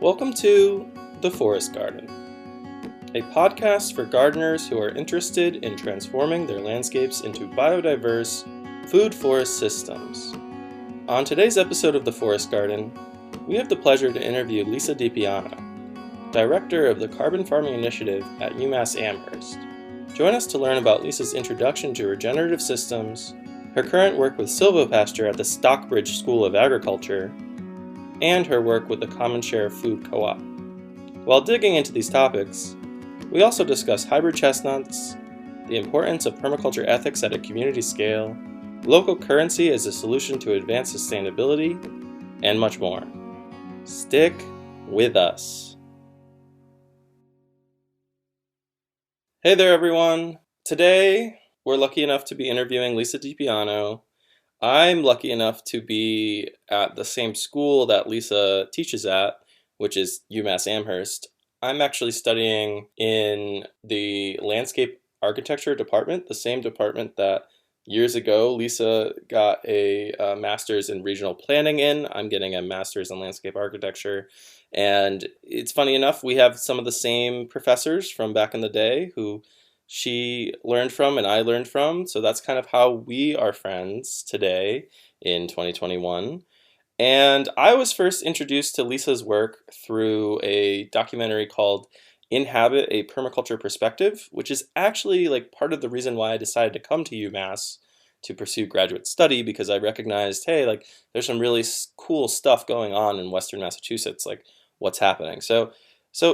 Welcome to The Forest Garden, a podcast for gardeners who are interested in transforming their landscapes into biodiverse food forest systems. On today's episode of The Forest Garden, we have the pleasure to interview Lisa Depiano, Director of the Carbon Farming Initiative at UMASS Amherst. Join us to learn about Lisa's introduction to regenerative systems, her current work with Silvopasture at the Stockbridge School of Agriculture, and her work with the Common Share Food Co-op. While digging into these topics, we also discuss hybrid chestnuts, the importance of permaculture ethics at a community scale, local currency as a solution to advance sustainability, and much more. Stick with us. Hey there, everyone. Today, we're lucky enough to be interviewing Lisa Depiano. I'm lucky enough to be at the same school that Lisa teaches at, which is UMASS Amherst. I'm actually studying in the landscape architecture department, the same department that years ago Lisa got a master's in regional planning in. I'm getting a master's in landscape architecture. And it's funny enough, we have some of the same professors from back in the day who she learned from and I learned from. So that's kind of how we are friends today in 2021. And I was first introduced to Lisa's work through a documentary called Inhabit, a Permaculture Perspective, which is actually like part of the reason why I decided to come to UMass to pursue graduate study, because I recognized, hey, like there's some really cool stuff going on in Western Massachusetts, like what's happening. So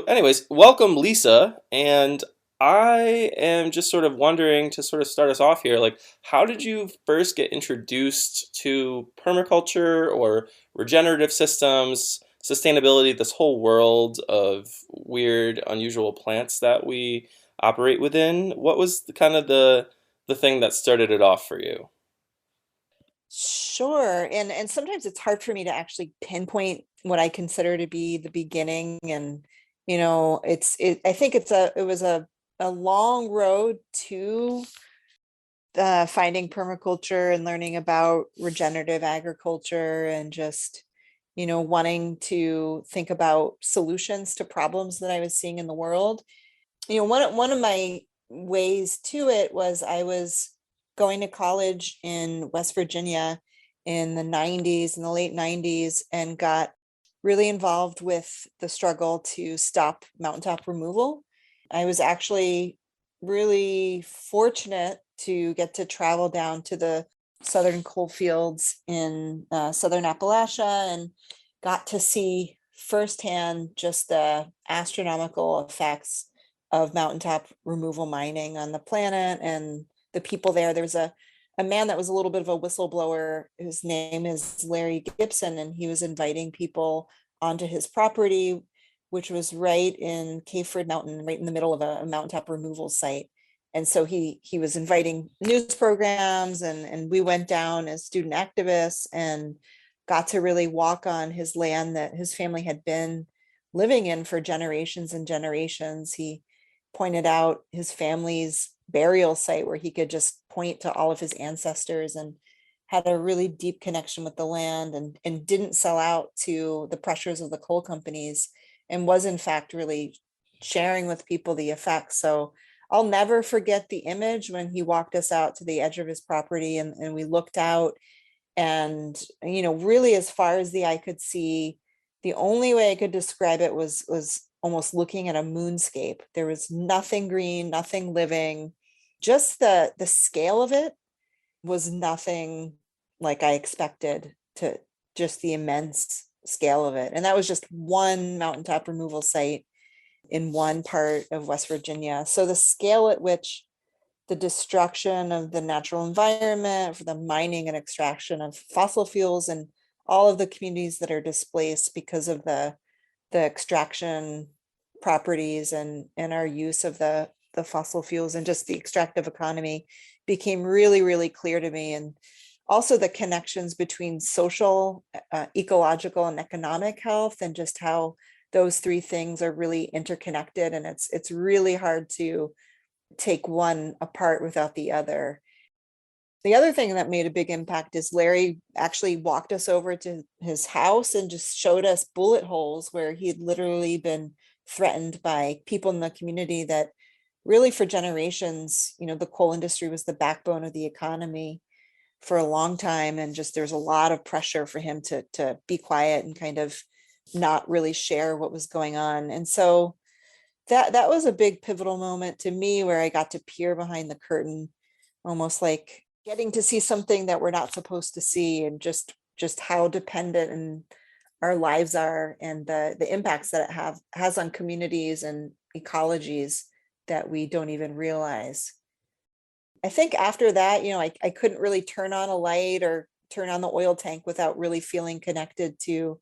anyways, welcome Lisa, and I am just sort of wondering, to sort of start us off here, like how did you first get introduced to permaculture or regenerative systems, sustainability, this whole world of weird, unusual plants that we operate within? What was the thing that started it off for you? Sure. And sometimes it's hard for me to actually pinpoint what I consider to be the beginning. And, I think it was a long road to finding permaculture and learning about regenerative agriculture and just, wanting to think about solutions to problems that I was seeing in the world. One of my ways to it was I was going to college in West Virginia in the late 90s, and got really involved with the struggle to stop mountaintop removal. I was actually really fortunate to get to travel down to the southern coal fields in southern Appalachia, and got to see firsthand just the astronomical effects of mountaintop removal mining on the planet and the people there. There's a man that was a little bit of a whistleblower. His name is Larry Gibson, and he was inviting people onto his property, which was right in Caveford Mountain, right in the middle of a mountaintop removal site. And so he was inviting news programs, and we went down as student activists and got to really walk on his land that his family had been living in for generations and generations. He pointed out his family's burial site where he could just point to all of his ancestors, and had a really deep connection with the land, and didn't sell out to the pressures of the coal companies, and was in fact really sharing with people the effects. So I'll never forget the image when he walked us out to the edge of his property, and we looked out, and really as far as the eye could see, the only way I could describe it was almost looking at a moonscape. There was nothing green, nothing living. Just the scale of it was nothing like I expected, to just the immense scale of it. And that was just one mountaintop removal site in one part of West Virginia. So the scale at which the destruction of the natural environment for the mining and extraction of fossil fuels, and all of the communities that are displaced because of the extraction properties and our use of the fossil fuels, and just the extractive economy, became really, really clear to me. And also the connections between social, ecological, and economic health, and just how those three things are really interconnected. And it's really hard to take one apart without the other. The other thing that made a big impact is Larry actually walked us over to his house and just showed us bullet holes where he had literally been threatened by people in the community that really for generations, the coal industry was the backbone of the economy for a long time. And just there's a lot of pressure for him to be quiet and kind of not really share what was going on. And so that was a big pivotal moment to me where I got to peer behind the curtain, almost like getting to see something that we're not supposed to see, and just how dependent and our lives are, and the impacts that it has on communities and ecologies that we don't even realize. I think after that, I couldn't really turn on a light or turn on the oil tank without really feeling connected to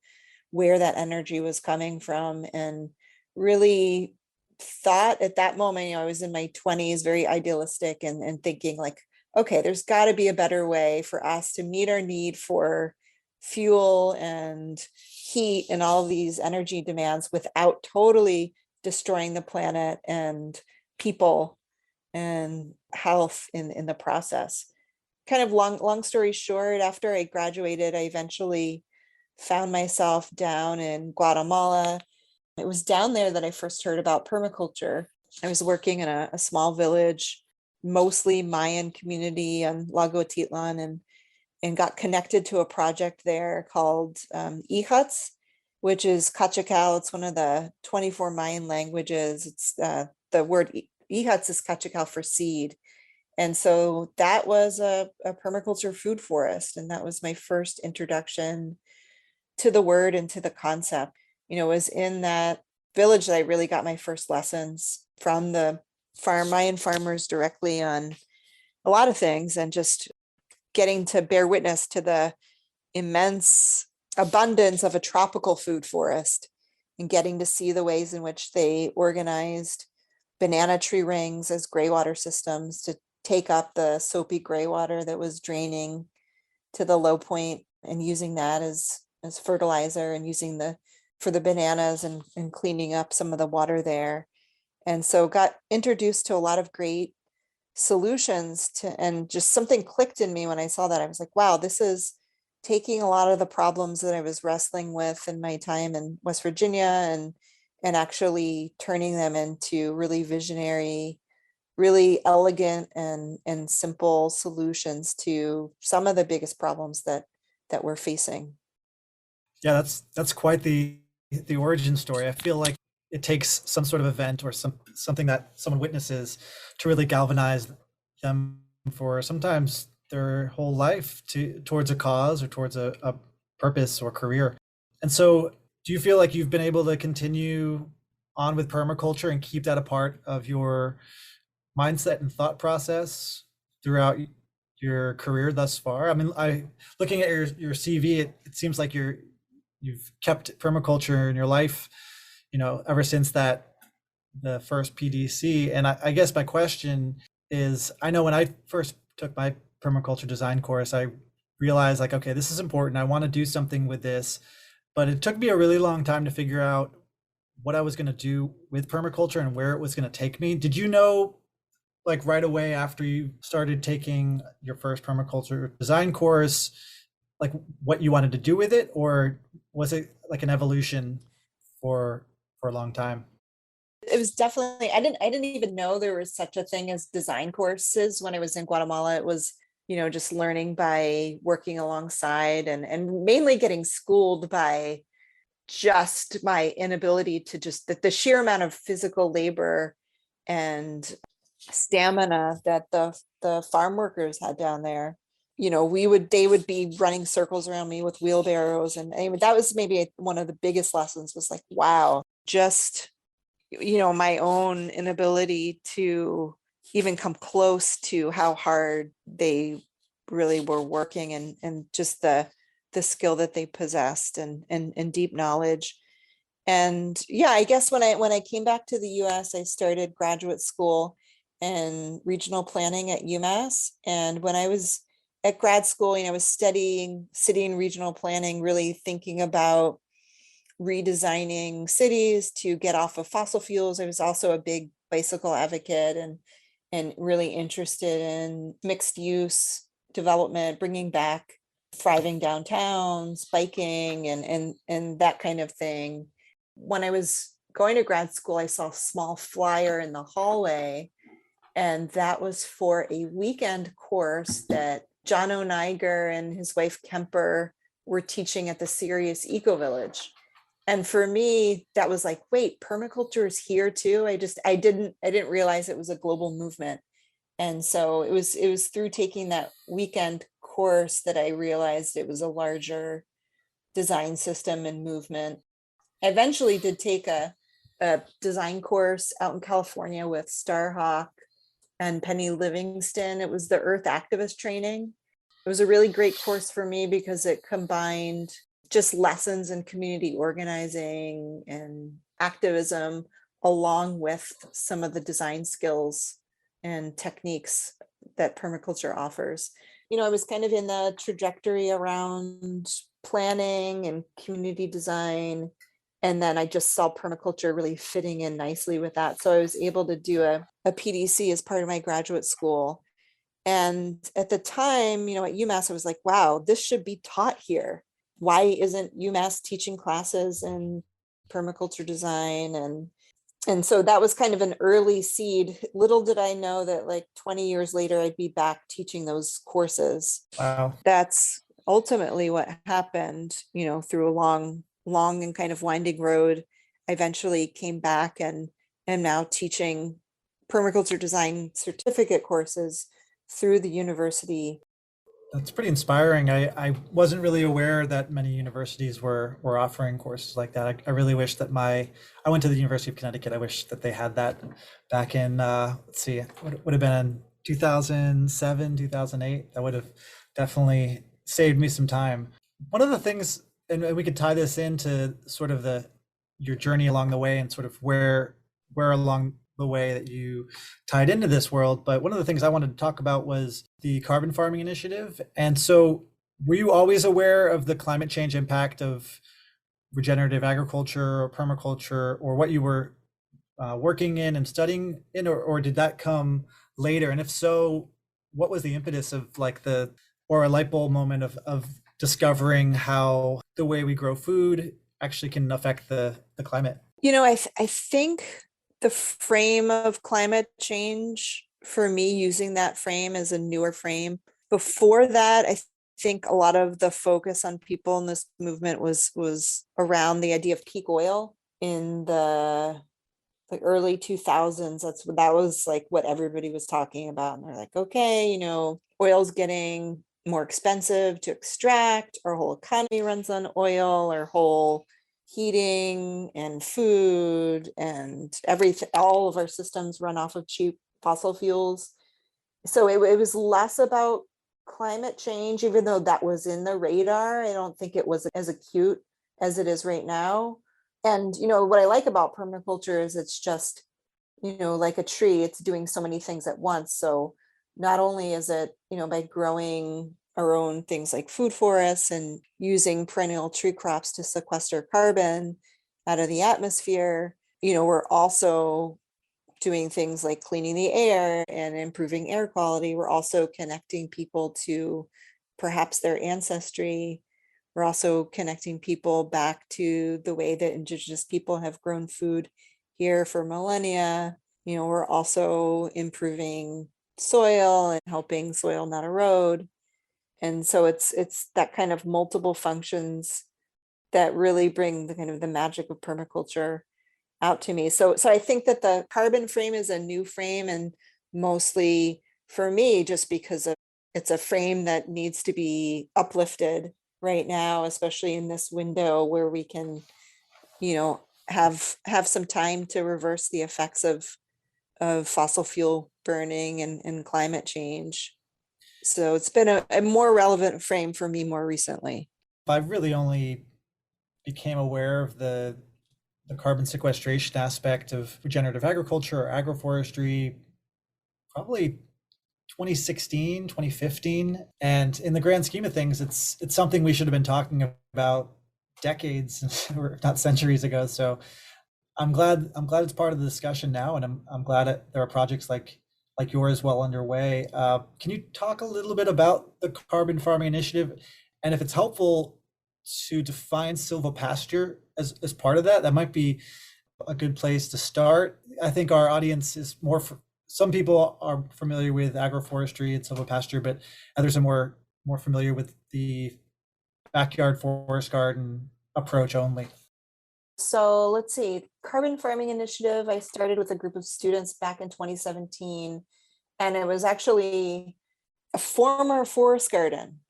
where that energy was coming from, and really thought at that moment, I was in my 20s, very idealistic, and thinking like, okay, there's got to be a better way for us to meet our need for fuel and heat and all of these energy demands without totally destroying the planet and people and health in the process. Kind of long story short, after I graduated, I eventually found myself down in Guatemala. It was down there that I first heard about permaculture. I was working in a small village, mostly Mayan community on Lago Atitlan, and got connected to a project there called eHuts, which is Cachacal. It's one of the 24 Mayan languages. It's the word eHuts is Cachacal for seed. And so that was a permaculture food forest. And that was my first introduction to the word and to the concept. It was in that village that I really got my first lessons from the Mayan farmers directly on a lot of things, and just getting to bear witness to the immense abundance of a tropical food forest, and getting to see the ways in which they organized banana tree rings as gray water systems to take up the soapy gray water that was draining to the low point, and using that as fertilizer, and using for the bananas, and cleaning up some of the water there. And so got introduced to a lot of great solutions and just something clicked in me when I saw that. I was like, wow, this is taking a lot of the problems that I was wrestling with in my time in West Virginia, and actually turning them into really visionary, really elegant and simple solutions to some of the biggest problems that we're facing. Yeah, that's quite the origin story. I feel like it takes some sort of event or something that someone witnesses to really galvanize them for sometimes their whole life towards a cause or towards a purpose or career. And so, do you feel like you've been able to continue on with permaculture and keep that a part of your mindset and thought process throughout your career thus far? I mean, looking at your CV, it seems like you've kept permaculture in your life, ever since the first PDC. And I guess my question is, I know when I first took my permaculture design course, I realized like, okay, this is important. I want to do something with this, but it took me a really long time to figure out what I was going to do with permaculture and where it was going to take me. Did you know, like right away after you started taking your first permaculture design course, like what you wanted to do with it, or was it like an evolution for a long time? It was definitely, I didn't even know there was such a thing as design courses when I was in Guatemala. It was, just learning by working alongside, and mainly getting schooled by just my inability to just the sheer amount of physical labor and stamina that the farm workers had down there. They would be running circles around me with wheelbarrows, and that was maybe one of the biggest lessons, was like, wow, just my own inability to even come close to how hard they really were working, and just the skill that they possessed, and deep knowledge. And yeah, I guess when I came back to the US, I started graduate school in regional planning at UMass. And when I was at grad school, I was studying city and regional planning, really thinking about redesigning cities to get off of fossil fuels. I was also a big bicycle advocate, and really interested in mixed use development, bringing back thriving downtowns, biking, and that kind of thing. When I was going to grad school, I saw a small flyer in the hallway, and that was for a weekend course that John O'Niger and his wife Kemper were teaching at the Sirius Eco Village. And for me, that was like, wait, permaculture is here too. I didn't realize it was a global movement. And so it was through taking that weekend course that I realized it was a larger design system and movement. I eventually did take a design course out in California with Starhawk and Penny Livingston. It was the Earth Activist training. It was a really great course for me because it combined just lessons in community organizing and activism, along with some of the design skills and techniques that permaculture offers. I was kind of in the trajectory around planning and community design. And then I just saw permaculture really fitting in nicely with that. So I was able to do a PDC as part of my graduate school. And at the time, at UMass, I was like, wow, this should be taught here. Why isn't UMass teaching classes in permaculture design? And so that was kind of an early seed. Little did I know that like 20 years later, I'd be back teaching those courses. Wow. That's ultimately what happened, through a long and kind of winding road. I eventually came back and am now teaching permaculture design certificate courses through the university. That's pretty inspiring. I wasn't really aware that many universities were offering courses like that. I really wish that I went to the University of Connecticut. I wish that they had that back in, let's see, what would have been in 2007, 2008. That would have definitely saved me some time. One of the things, and we could tie this into sort of your journey along the way and sort of where along the way that you tied into this world. But one of the things I wanted to talk about was the Carbon Farming Initiative. And so were you always aware of the climate change impact of regenerative agriculture or permaculture, or what you were working in and studying in, or did that come later? And if so, what was the impetus of or a light bulb moment of discovering how the way we grow food actually can affect the climate? I think the frame of climate change, for me, using that frame as a newer frame. Before that, I think a lot of the focus on people in this movement was around the idea of peak oil in the early 2000s. That was like what everybody was talking about. And they're like, okay, oil's getting more expensive to extract. Our whole economy runs on oil. Our whole heating and food and everything, all of our systems run off of cheap fossil fuels. So it was less about climate change, even though that was in the radar. I don't think it was as acute as it is right now. And what I like about permaculture is it's just, like a tree, it's doing so many things at once. So not only is it, by growing our own things like food forests and using perennial tree crops to sequester carbon out of the atmosphere, we're also doing things like cleaning the air and improving air quality. We're also connecting people to perhaps their ancestry. We're also connecting people back to the way that indigenous people have grown food here for millennia. We're also improving soil and helping soil not erode. And so it's that kind of multiple functions that really bring the kind of the magic of permaculture out to me. So I think that the carbon frame is a new frame, and mostly for me, just because it's a frame that needs to be uplifted right now, especially in this window where we can, have some time to reverse the effects of fossil fuel burning and climate change. So it's been a more relevant frame for me more recently. I really only became aware of the carbon sequestration aspect of regenerative agriculture or agroforestry probably 2016, 2015. And in the grand scheme of things, it's something we should have been talking about decades, or not centuries ago. So I'm glad it's part of the discussion now, and I'm glad there are projects like like yours well underway. Can you talk a little bit about the Carbon Farming Initiative, and if it's helpful to define silvopasture as part of that? That might be a good place to start. I think our audience is more some people are familiar with agroforestry and silvopasture, but others are more familiar with the backyard forest garden approach only. So let's see, Carbon Farming Initiative, I started with a group of students back in 2017, and it was actually a former forest garden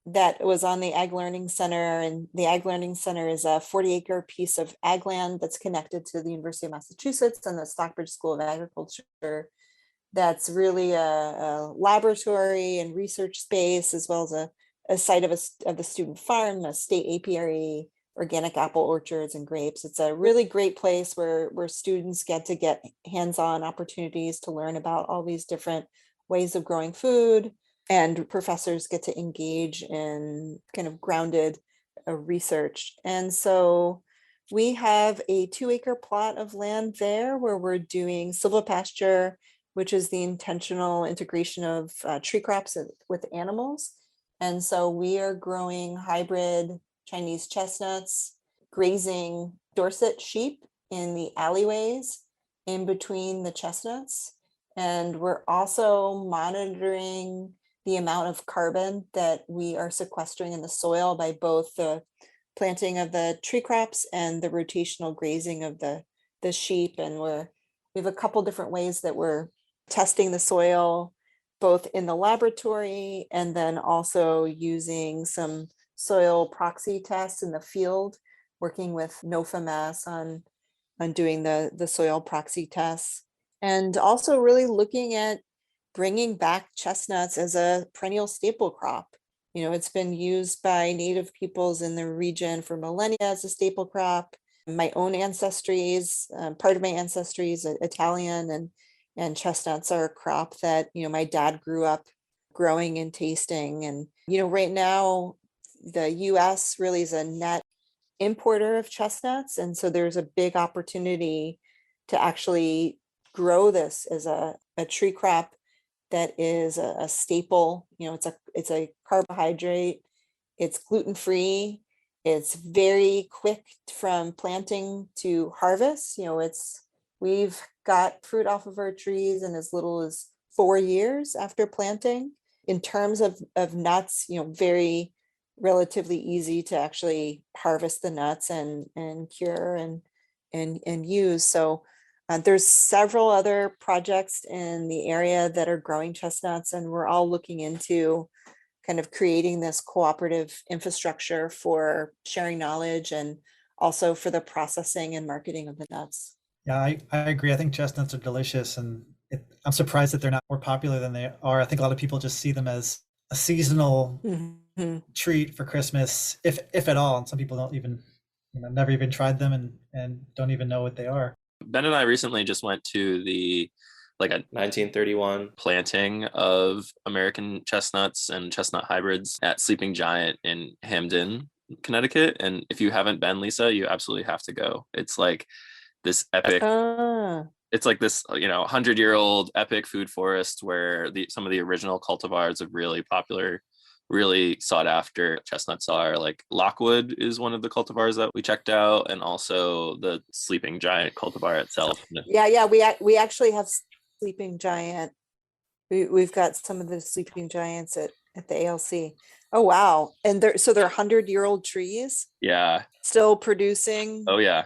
that was on the Ag Learning Center. And the Ag Learning Center is a 40-acre piece of ag land that's connected to the University of Massachusetts and the Stockbridge School of Agriculture. That's really a laboratory and research space, as well as a site of the student farm, a state apiary, organic apple orchards and grapes. It's a really great place where students get to get hands-on opportunities to learn about all these different ways of growing food, and professors get to engage in kind of grounded research. And so we have a 2-acre plot of land there where we're doing silvopasture, which is the intentional integration of tree crops with animals. And so we are growing hybrid Chinese chestnuts, grazing Dorset sheep in the alleyways in between the chestnuts. And we're also monitoring the amount of carbon that we are sequestering in the soil by both the planting of the tree crops and the rotational grazing of the sheep. And we have a couple different ways that we're testing the soil, both in the laboratory and then also using some soil proxy tests in the field, working with UMASS on doing the soil proxy tests, and also really looking at bringing back chestnuts as a perennial staple crop. It's been used by native peoples in the region for millennia as a staple crop. My own ancestries, part of my ancestry is Italian, and chestnuts are a crop that, my dad grew up growing and tasting. And, right now, the US really is a net importer of chestnuts. And so there's a big opportunity to actually grow this as a tree crop that is a staple. It's a carbohydrate, it's gluten-free, it's very quick from planting to harvest. We've got fruit off of our trees in as little as 4 years after planting. In terms of nuts, very relatively easy to actually harvest the nuts and cure and use. So there's several other projects in the area that are growing chestnuts, and we're all looking into kind of creating this cooperative infrastructure for sharing knowledge and also for the processing and marketing of the nuts. Yeah, I agree. I think chestnuts are delicious, and I'm surprised that they're not more popular than they are. I think a lot of people just see them as a seasonal treat for Christmas, if at all. And some people don't even, never even tried them and don't even know what they are. Ben and I recently just went to a 1931 planting of American chestnuts and chestnut hybrids at Sleeping Giant in Hamden, Connecticut. And if you haven't been, Lisa, you absolutely have to go. It's like this epic, it's like this, 100-year-old epic food forest where some of the original cultivars of really popular, really sought after chestnuts are. Like Lockwood is one of the cultivars that we checked out, and also the Sleeping Giant cultivar itself. Yeah, we actually have Sleeping Giant. We've got some of the Sleeping Giants at the ALC. Oh wow. And they're 100-year-old trees? Yeah. Still producing? Oh yeah.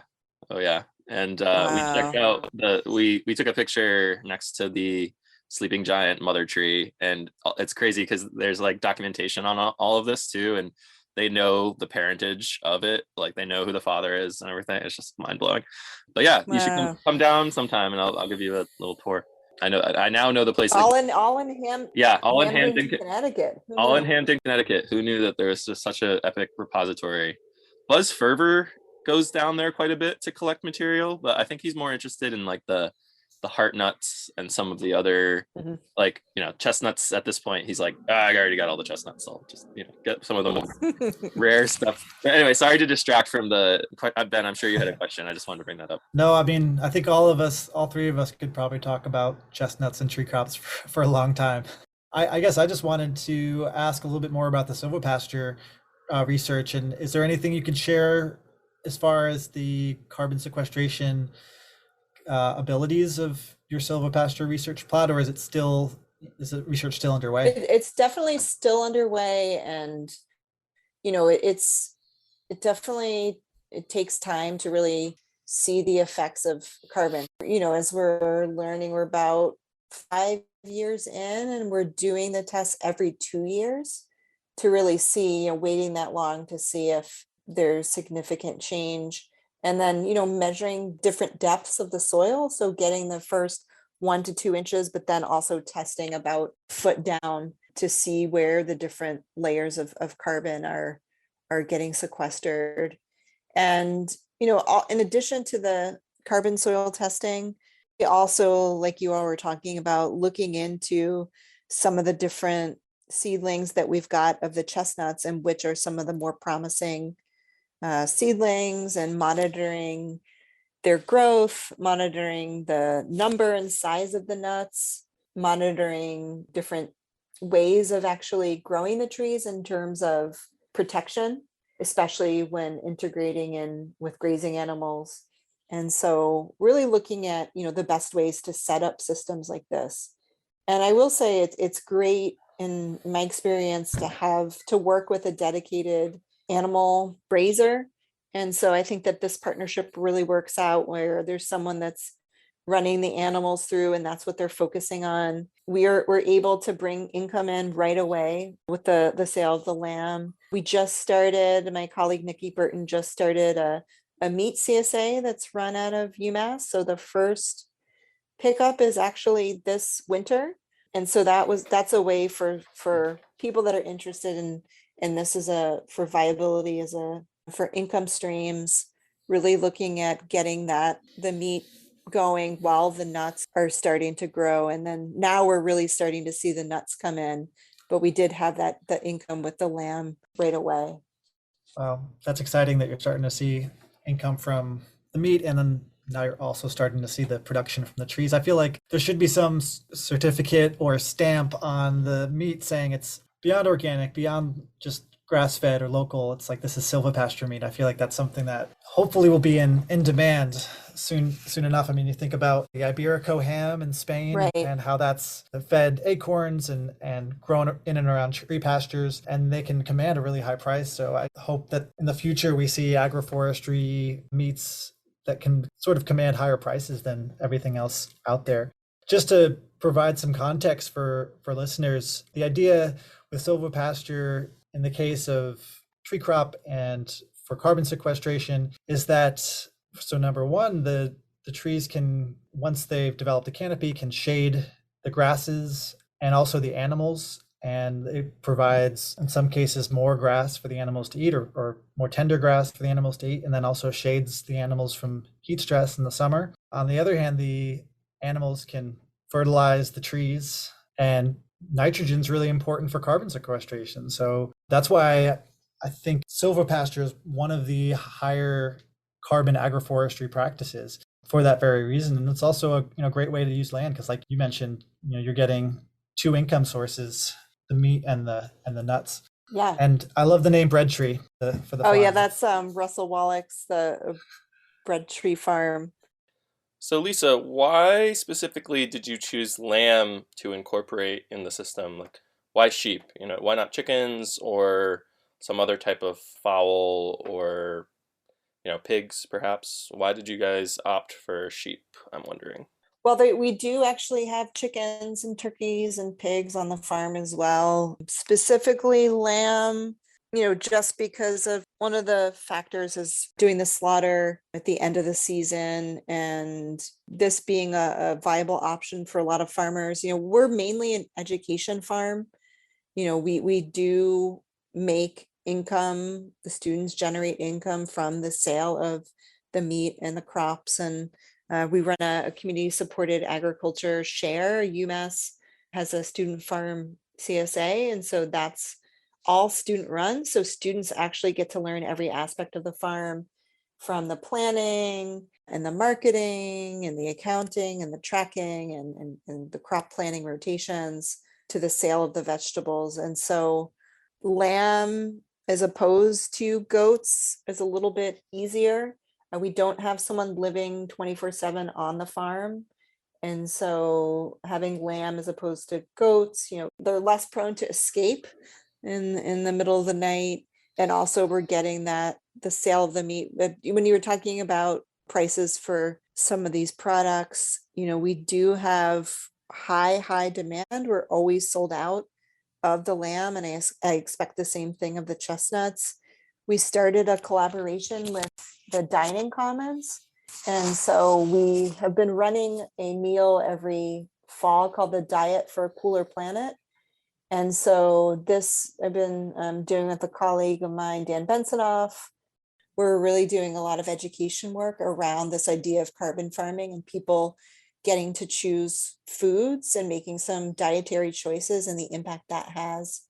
And Wow. we checked out we took a picture next to the Sleeping Giant mother tree, and it's crazy because there's like documentation on all of this too, and they know the parentage of it, like they know who the father is and everything. It's just mind-blowing. But yeah, you should come down sometime and I'll give you a little tour. I now know the place. All in Hamden, Connecticut. All in Hamden, Connecticut. Who knew that there was just such an epic repository? Buzz Ferber goes down there quite a bit to collect material, but I think he's more interested in like the the heart nuts and some of the other Mhm. like, chestnuts at this point. He's like, I already got all the chestnuts. So I'll just, get some of the more rare stuff. But anyway, sorry to distract from Ben, I'm sure you had a question. I just wanted to bring that up. No, I mean, I think all three of us could probably talk about chestnuts and tree crops for a long time. I guess I just wanted to ask a little bit more about the silvopasture research. And is there anything you could share as far as the carbon sequestration abilities of your silvopasture research plot, or is the research still underway? It's definitely still underway, and it definitely, it takes time to really see the effects of carbon. As we're learning, we're about 5 years in, and we're doing the tests every 2 years to really see, waiting that long to see if there's significant change. And then, measuring different depths of the soil. So getting the first 1 to 2 inches, but then also testing about foot down to see where the different layers of carbon are getting sequestered. And, in addition to the carbon soil testing, we also, like you all were talking about, looking into some of the different seedlings that we've got of the chestnuts, and which are some of the more promising seedlings, and monitoring their growth, monitoring the number and size of the nuts, monitoring different ways of actually growing the trees in terms of protection, especially when integrating in with grazing animals. And so really looking at, the best ways to set up systems like this. And I will say it's great in my experience to work with a dedicated animal grazer. And so I think that this partnership really works out, where there's someone that's running the animals through, and that's what they're focusing on. We're able to bring income in right away with the sale of the lamb. We just started, my colleague Nikki Burton just started a meat CSA that's run out of UMass. So the first pickup is actually this winter. And so that's a way for people that are interested in, and this is for viability for income streams, really looking at getting the meat going while the nuts are starting to grow. And then now we're really starting to see the nuts come in, but we did have the income with the lamb right away. That's exciting that you're starting to see income from the meat, and then now you're also starting to see the production from the trees. I feel like there should be some certificate or stamp on the meat saying it's beyond organic, beyond just grass-fed or local. It's like, this is silvopasture meat. I feel like that's something that hopefully will be in demand soon enough. I mean, you think about the Iberico ham in Spain, Right. and how that's fed acorns and grown in and around tree pastures, and they can command a really high price. So I hope that in the future we see agroforestry meats that can sort of command higher prices than everything else out there. Just to provide some context for listeners, the idea with silvopasture in the case of tree crop and for carbon sequestration is that, so number one, the trees can, once they've developed a canopy, can shade the grasses and also the animals. And it provides, in some cases, more grass for the animals to eat, or more tender grass for the animals to eat, and then also shades the animals from heat stress in the summer. On the other hand, the animals can fertilize the trees, and nitrogen is really important for carbon sequestration. So that's why I think silvopasture is one of the higher carbon agroforestry practices for that very reason. And it's also a great way to use land, because like you mentioned, you're getting two income sources, the meat and the nuts. Yeah. And I love the name Bread Tree for the Oh farm. yeah, that's Russell Wallach's the Bread Tree Farm. So Lisa, why specifically did you choose lamb to incorporate in the system? Like, why sheep? Why not chickens or some other type of fowl, or pigs perhaps? Why did you guys opt for sheep? I'm wondering. Well, we do actually have chickens and turkeys and pigs on the farm as well. Specifically lamb, just because of one of the factors is doing the slaughter at the end of the season, and this being a viable option for a lot of farmers. We're mainly an education farm. We do make income. The students generate income from the sale of the meat and the crops, and We run a community supported agriculture share. UMass has a student farm CSA, and so that's all student run. So students actually get to learn every aspect of the farm, from the planning and the marketing and the accounting and the tracking and the crop planning rotations to the sale of the vegetables. And so lamb as opposed to goats is a little bit easier. We don't have someone living 24/7 on the farm. And so having lamb as opposed to goats, they're less prone to escape in the middle of the night. And also we're getting that the sale of the meat. When you were talking about prices for some of these products, we do have high demand. We're always sold out of the lamb, and I expect the same thing of the chestnuts. We started a collaboration with the Dining Commons, and so we have been running a meal every fall called the Diet for a Cooler Planet. And so this I've been doing with a colleague of mine, Dan Bensonoff. We're really doing a lot of education work around this idea of carbon farming and people getting to choose foods and making some dietary choices and the impact that has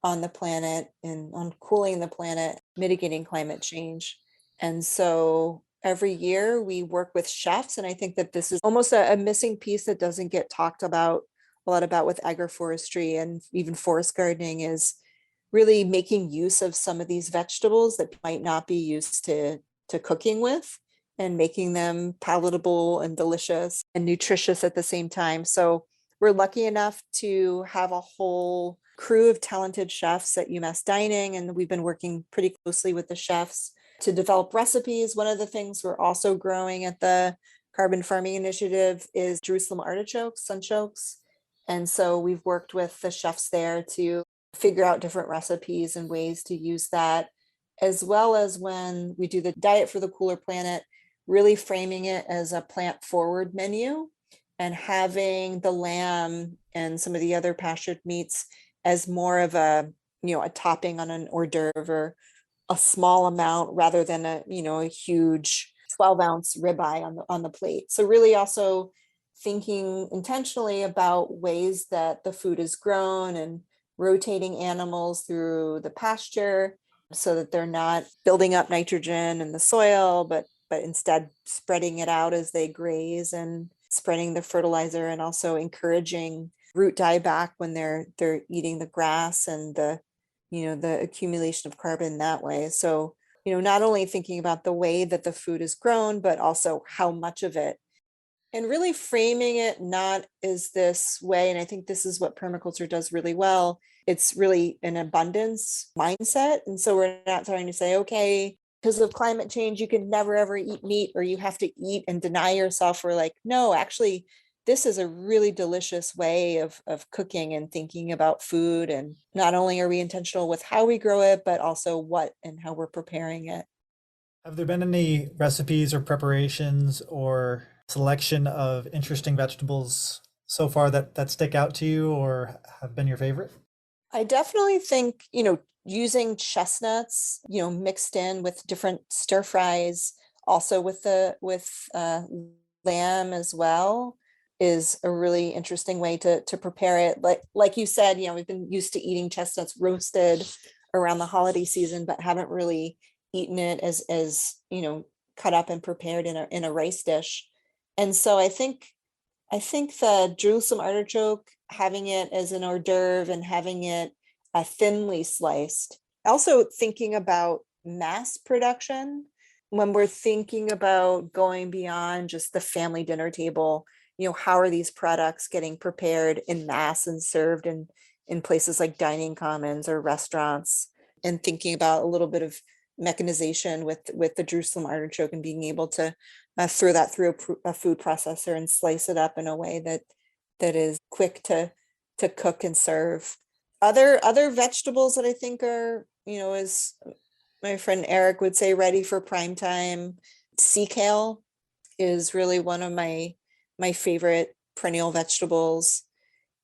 on the planet and on cooling the planet, mitigating climate change. And so every year we work with chefs, and I think that this is almost a missing piece that doesn't get talked about a lot about with agroforestry and even forest gardening, is really making use of some of these vegetables that might not be used to cooking with, and making them palatable and delicious and nutritious at the same time. So we're lucky enough to have a whole crew of talented chefs at UMass Dining, and we've been working pretty closely with the chefs to develop recipes. One of the things we're also growing at the Carbon Farming Initiative is Jerusalem artichokes, sunchokes. And so we've worked with the chefs there to figure out different recipes and ways to use that, as well as when we do the Diet for the Cooler Planet, really framing it as a plant forward menu and having the lamb and some of the other pastured meats as more of a topping on an hors d'oeuvre, or a small amount rather than a huge 12-ounce ribeye on the plate. So really also thinking intentionally about ways that the food is grown and rotating animals through the pasture so that they're not building up nitrogen in the soil, but instead spreading it out as they graze and spreading the fertilizer, and also encouraging root dieback when they're eating the grass, and the accumulation of carbon that way. So, not only thinking about the way that the food is grown, but also how much of it, and really framing it not as this way. And I think this is what permaculture does really well. It's really an abundance mindset. And so we're not trying to say, okay, because of climate change, you can never ever eat meat, or you have to eat and deny yourself. We're like, no, actually, this is a really delicious way of cooking and thinking about food. And not only are we intentional with how we grow it, but also what and how we're preparing it. Have there been any recipes or preparations or selection of interesting vegetables so far that stick out to you or have been your favorite? I definitely think, using chestnuts, mixed in with different stir fries, also with lamb as well, is a really interesting way to prepare it. Like you said, we've been used to eating chestnuts roasted around the holiday season, but haven't really eaten it as cut up and prepared in a rice dish. And so I think the Jerusalem artichoke, having it as an hors d'oeuvre and having it thinly sliced. Also thinking about mass production when we're thinking about going beyond just the family dinner table. How are these products getting prepared in mass and served in places like dining commons or restaurants, and thinking about a little bit of mechanization with the Jerusalem artichoke and being able to throw that through a food processor and slice it up in a way that is quick to cook and serve. Other vegetables that I think are, as my friend Eric would say, ready for prime time. Sea kale is really one of my favorite perennial vegetables,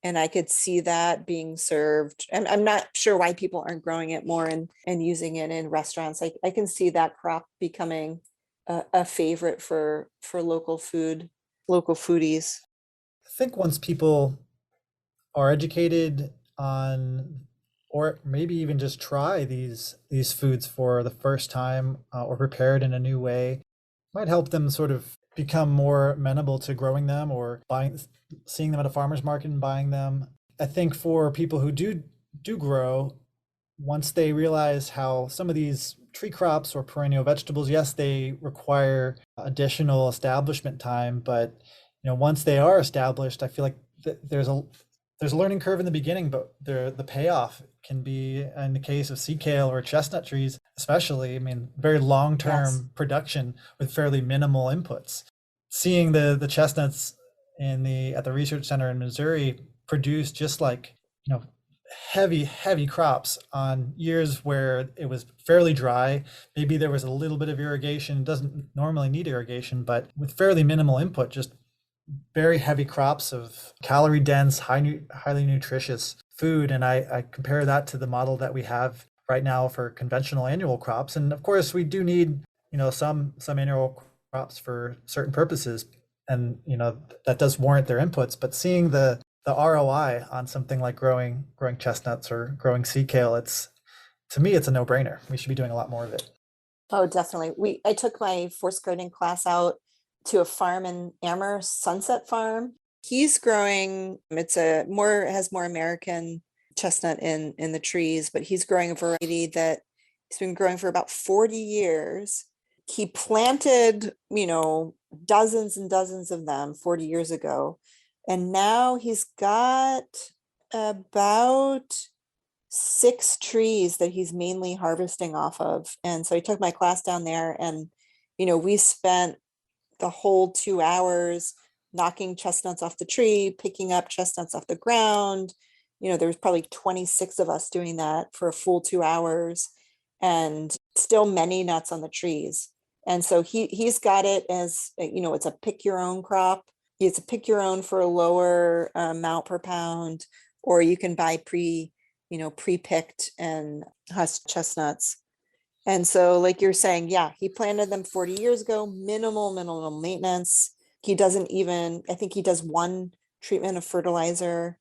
and I could see that being served. I'm not sure why people aren't growing it more and using it in restaurants. I can see that crop becoming a favorite for local foodies. I think once people are educated on, or maybe even just try these foods for the first time, or prepared in a new way, might help them sort of become more amenable to growing them or seeing them at a farmer's market and buying them. I think for people who do grow, once they realize how some of these tree crops or perennial vegetables, yes, they require additional establishment time, but once they are established, I feel like there's a learning curve in the beginning, but the payoff can be, in the case of sea kale or chestnut trees, especially, I mean, very long-term production with fairly minimal inputs. Seeing the chestnuts at the research center in Missouri produce just like, heavy crops on years where it was fairly dry. Maybe there was a little bit of irrigation, doesn't normally need irrigation, but with fairly minimal input, just very heavy crops of calorie dense, highly nutritious food. And I compare that to the model that we have right now for conventional annual crops. And of course, we do need, some annual crops for certain purposes. And, that does warrant their inputs, but seeing the ROI on something like growing chestnuts or growing sea kale, to me, it's a no-brainer. We should be doing a lot more of it. Oh, definitely. I took my forest gardening class out to a farm in Amherst, Sunset Farm. He's growing, has more American chestnut in the trees, but he's growing a variety that he's been growing for about 40 years. He planted, dozens and dozens of them 40 years ago. And now he's got about 6 trees that he's mainly harvesting off of. And so I took my class down there and, we spent the whole 2 hours knocking chestnuts off the tree, picking up chestnuts off the ground. There was probably 26 of us doing that for a full 2 hours, and still many nuts on the trees. And so he's got it as, it's a pick your own crop. It's a pick your own for a lower amount per pound, or you can buy pre-picked and husked chestnuts. And so like you're saying, yeah, he planted them 40 years ago, minimal maintenance. I think he does 1 treatment of fertilizer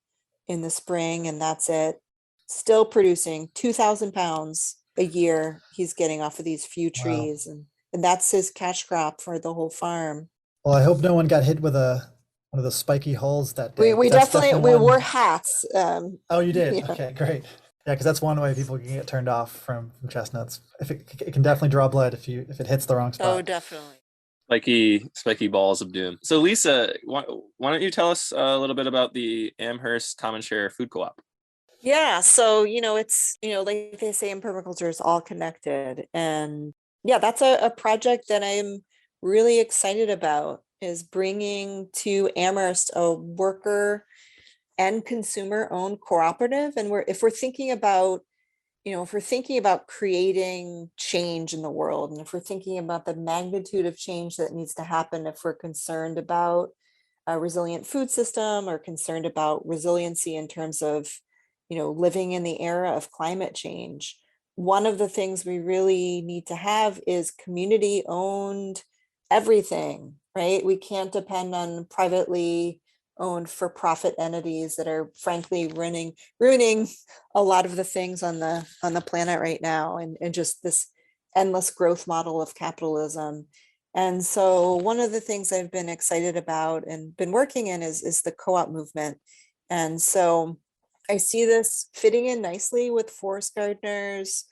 in the spring, and that's it. Still producing 2,000 pounds a year he's getting off of these few trees. Wow. And that's his cash crop for the whole farm. Well, I hope no one got hit with one of those spiky hulls that day. We definitely wore hats. Oh, you did? Yeah. Okay, great. Yeah, because that's one way people can get turned off from chestnuts. If it can definitely draw blood if it hits the wrong spot. Oh, definitely. Spiky balls of doom. So Lisa, why don't you tell us a little bit about the Amherst Common Share Food Co-op? Yeah, so it's like they say in permaculture, it's all connected, and yeah, that's a project that I'm really excited about, is bringing to Amherst a worker and consumer owned cooperative. And if we're thinking about creating change in the world, and if we're thinking about the magnitude of change that needs to happen, if we're concerned about a resilient food system or concerned about resiliency in terms of, living in the era of climate change, one of the things we really need to have is community owned everything, right? We can't depend on privately owned for-profit entities that are frankly ruining a lot of the things on the planet right now, and just this endless growth model of capitalism. And so one of the things I've been excited about and been working in is the co-op movement. And so I see this fitting in nicely with forest gardeners,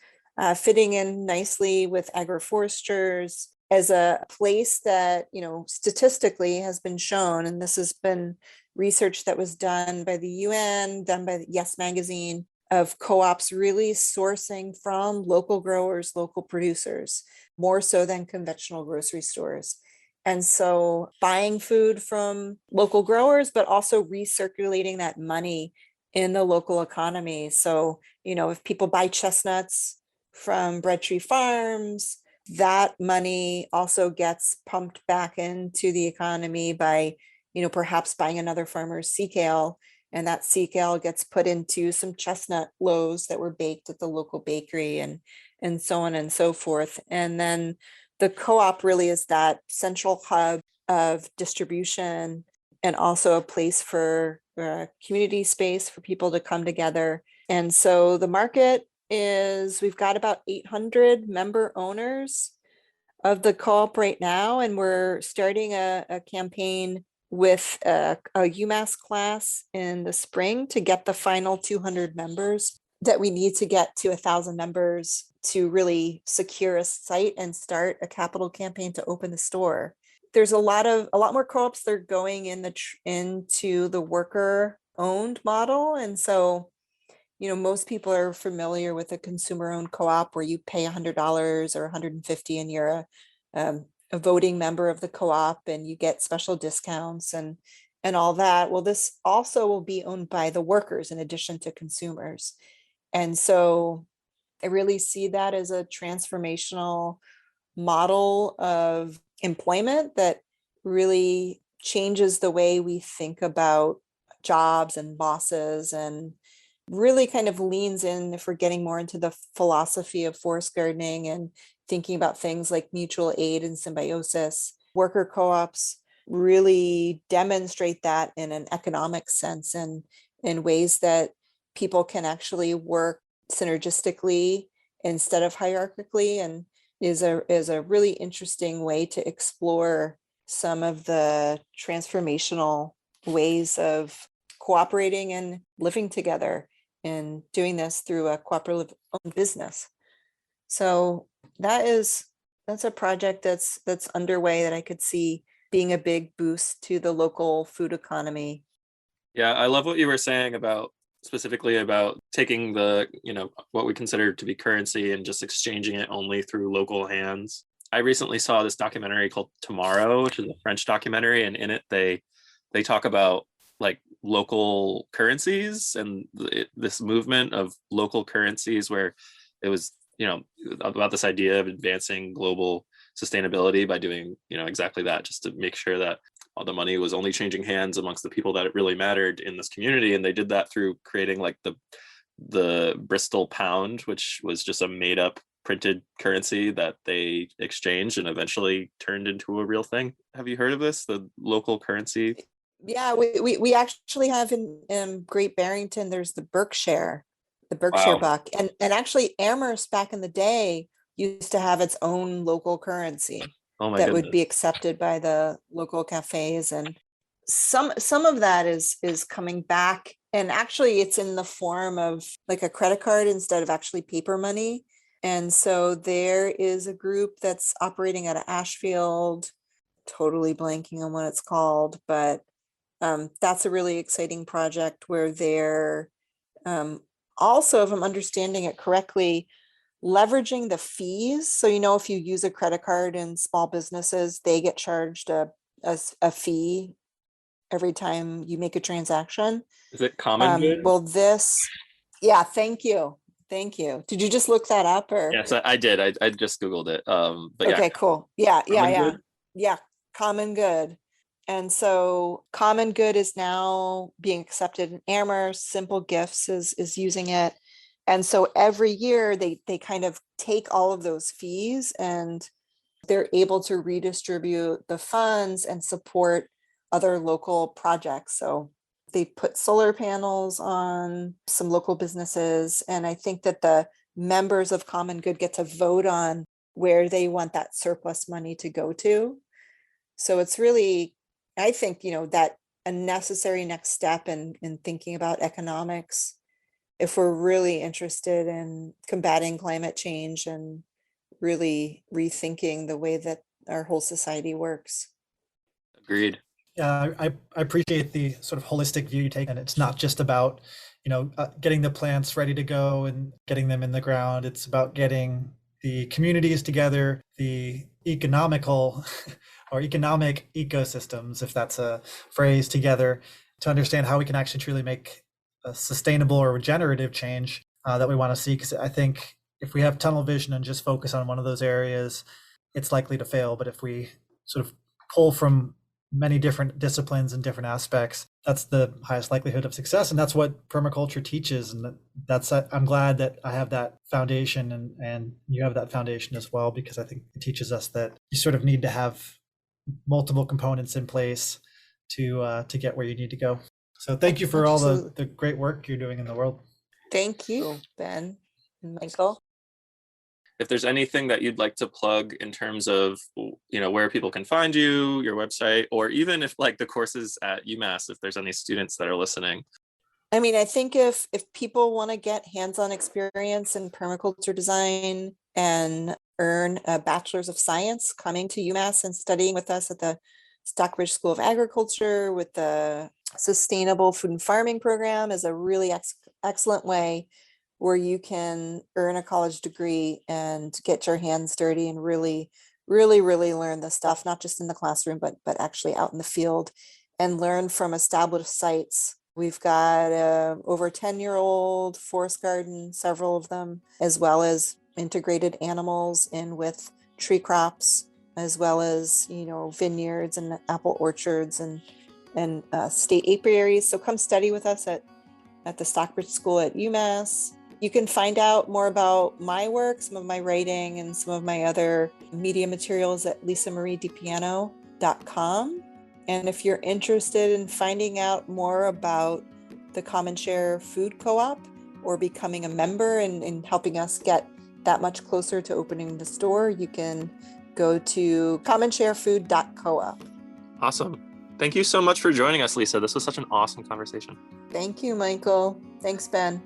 fitting in nicely with agroforesters, as a place that, statistically has been shown, and this has been research that was done by the UN, done by Yes Magazine, of co-ops really sourcing from local growers, local producers, more so than conventional grocery stores. And so buying food from local growers, but also recirculating that money in the local economy. So, if people buy chestnuts from Bread Tree Farms, that money also gets pumped back into the economy by, perhaps buying another farmer's sea kale, and that sea kale gets put into some chestnut loaves that were baked at the local bakery, and so on and so forth. And then the co-op really is that central hub of distribution and also a place for community space for people to come together. And so the market is, we've got about 800 member owners of the co-op right now, and we're starting a campaign with a UMASS class in the spring to get the final 200 members that we need to get to 1,000 members to really secure a site and start a capital campaign to open the store. There's a lot more co-ops that are going into the worker owned model. And so, most people are familiar with a consumer owned co-op where you pay $100 or $150 and you're a voting member of the co-op and you get special discounts and all that. Well, this also will be owned by the workers in addition to consumers. And so I really see that as a transformational model of employment that really changes the way we think about jobs and bosses, and really kind of leans in, if we're getting more into the philosophy of forest gardening and thinking about things like mutual aid and symbiosis. Worker co-ops really demonstrate that in an economic sense and in ways that people can actually work synergistically instead of hierarchically, and is a really interesting way to explore some of the transformational ways of cooperating and living together and doing this through a cooperative owned business. So that's a project that's underway that I could see being a big boost to the local food economy. Yeah, I love what you were saying about specifically about taking the, what we consider to be currency and just exchanging it only through local hands. I recently saw this documentary called Tomorrow, which is a French documentary, and in it they talk about like local currencies and this movement of local currencies, where it was, about this idea of advancing global sustainability by doing, exactly that, just to make sure that all the money was only changing hands amongst the people that it really mattered in this community. And they did that through creating like the Bristol pound, which was just a made up printed currency that they exchanged and eventually turned into a real thing. Have you heard of this, the local currency? Yeah, we actually have in Great Barrington, there's the Berkshire Wow. buck. And actually Amherst back in the day used to have its own local currency Oh my that goodness. would be accepted by the local cafes. And some of that is coming back. And actually it's in the form of like a credit card instead of actually paper money. And so there is a group that's operating out of Ashfield, totally blanking on what it's called, but that's a really exciting project where they're also, if I'm understanding it correctly, leveraging the fees. So, if you use a credit card in small businesses, they get charged a fee every time you make a transaction. Is it common good? Well, yeah, thank you. Thank you. Did you just look that up or? Yes, I did. I just Googled it. But Okay, yeah. cool. Yeah. Good? Yeah. Common good. And so Common Good is now being accepted in Amherst. Simple Gifts is using it. And so every year they kind of take all of those fees and they're able to redistribute the funds and support other local projects. So they put solar panels on some local businesses. And I think that the members of Common Good get to vote on where they want that surplus money to go to. So it's really, I think, that a necessary next step in thinking about economics, if we're really interested in combating climate change and really rethinking the way that our whole society works. Agreed. Yeah, I appreciate the sort of holistic view you take, and it's not just about, getting the plants ready to go and getting them in the ground. It's about getting the communities together, the economical or economic ecosystems, if that's a phrase, together to understand how we can actually truly make a sustainable or regenerative change that we want to see. Because I think if we have tunnel vision and just focus on one of those areas, it's likely to fail. But if we sort of pull from many different disciplines and different aspects, that's the highest likelihood of success. And that's what permaculture teaches. And I'm glad that I have that foundation and you have that foundation as well, because I think it teaches us that you sort of need to have multiple components in place to get where you need to go. So thank you for all the great work you're doing in the world. Thank you, Ben and Michael. If there's anything that you'd like to plug in terms of, where people can find you, your website, or even if like the courses at UMass, if there's any students that are listening. I mean, I think if people want to get hands-on experience in permaculture design and earn a bachelor's of science coming to UMass and studying with us at the Stockbridge School of Agriculture with the Sustainable Food and Farming program is a really excellent way where you can earn a college degree and get your hands dirty and really learn the stuff, not just in the classroom, but actually out in the field and learn from established sites. We've got over 10-year-old forest garden, several of them, as well as integrated animals in with tree crops, as well as, vineyards and apple orchards and state apiaries. So come study with us at the Stockbridge School at UMass. You can find out more about my work, some of my writing, and some of my other media materials at lisamarie.depiano.com. And if you're interested in finding out more about the Common Share Food Co-op or becoming a member and helping us get that much closer to opening the store, you can go to commonsharefood.coop. Awesome. Thank you so much for joining us, Lisa. This was such an awesome conversation. Thank you, Michael. Thanks, Ben.